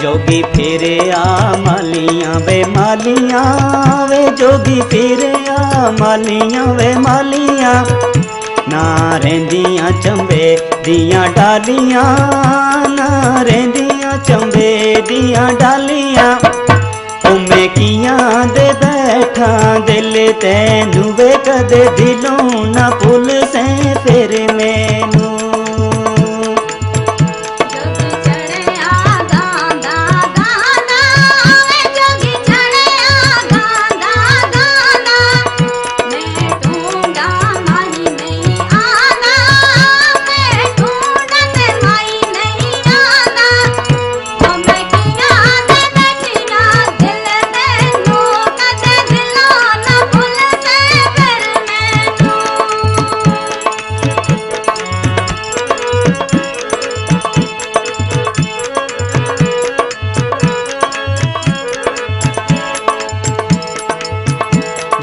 जोगी फिरे आ मालियां वे मालियां वे जोगी फिरे आ मालियां वे मालियां ना रेंदियां चंबे दियां डालियां ना रेंदियां चंबे दियां डालियां मैं कियां दे बैठा दिल तैनू वे कदे दिलों ना भुल से फिर मैनू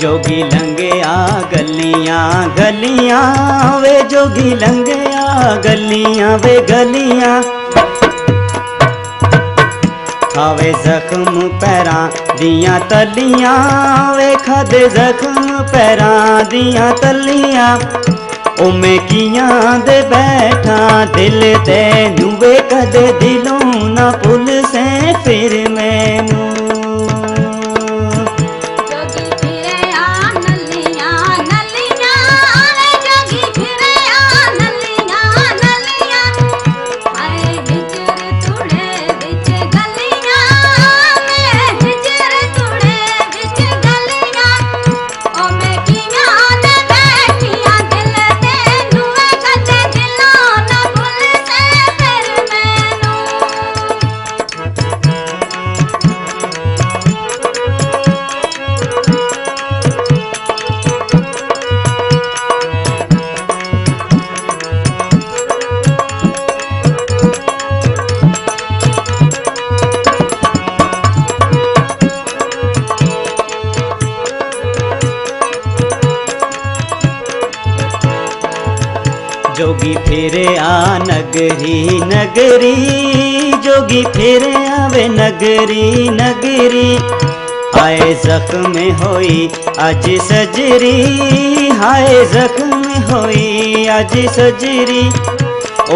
जोगी लंघे आ गलियां गलियां वे जोगी लंघे आ गलियां वे गलियां खावे जख्म पैरां दियां तलियां वे खादे जख्म पैरां दियां तलियां ओ मैं कियां दे बैठा दिल तैनू वे कदे दिलों ना भुल से फिर मैनू जोगी फिरे आ नगरी नगरी जोगी फिरे आवे नगरी नगरी आए जख्म होई आज सजरी हाय जख्म होई आज सजरी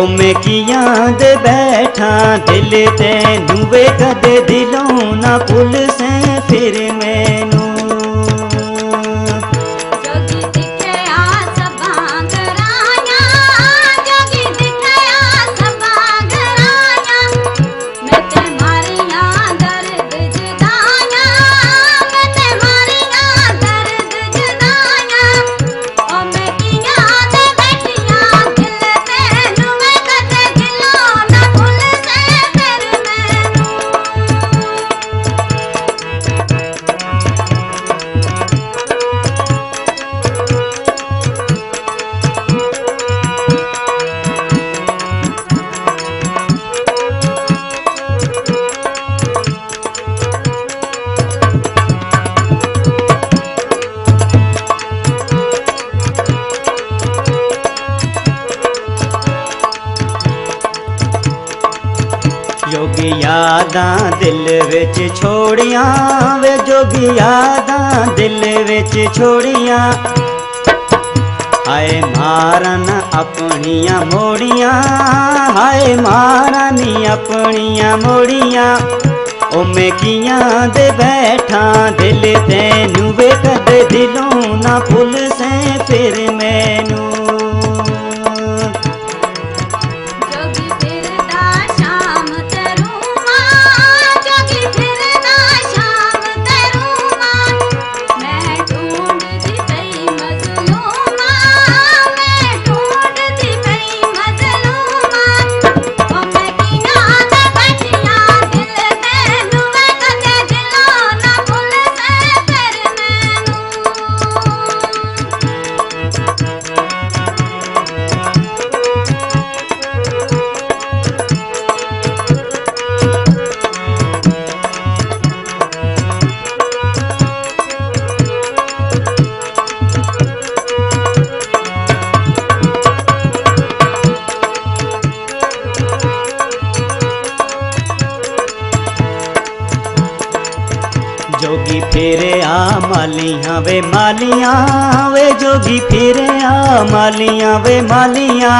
ओ मैं कियां दे बैठा दिल तैनू वे कदे दिलों ना भुल से फिर मैनू जोगी यादां दिल विच छोड़ियां वे जोगी यादां दिल विच छोड़ियां हाय मारन अपनियां मोड़ियां हाय मारनी अपनियां मोड़ियां ओ मैं कियां दे बैठा दिल तैनू वे कदे दिलों ना भुल से फिर मैनू जोगी फेरे आ मालियां वे मालियां वे जोगी फेरे आ मालियां वे मालियां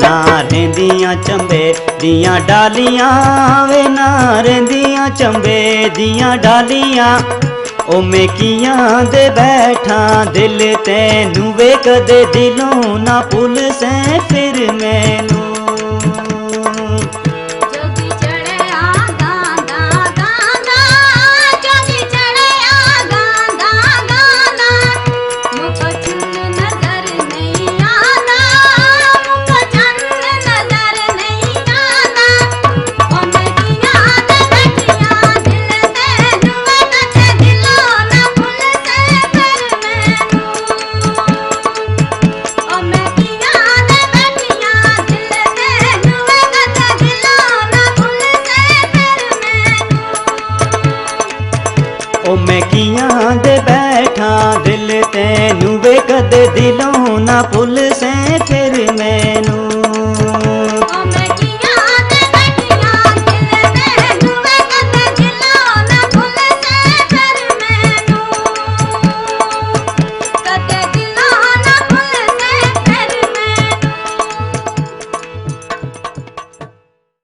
ना रहिंदियां चंबे दियां डालियां वे ना रहिंदियां चंबे दियां डालियां ओ मैं कियां दे बैठा दिल तैनू वे कदे दिलों ना भुल से फिर मैनू ओ मैं कियां दे बैठा दिल तैनू वे कदे दिलों ना भुल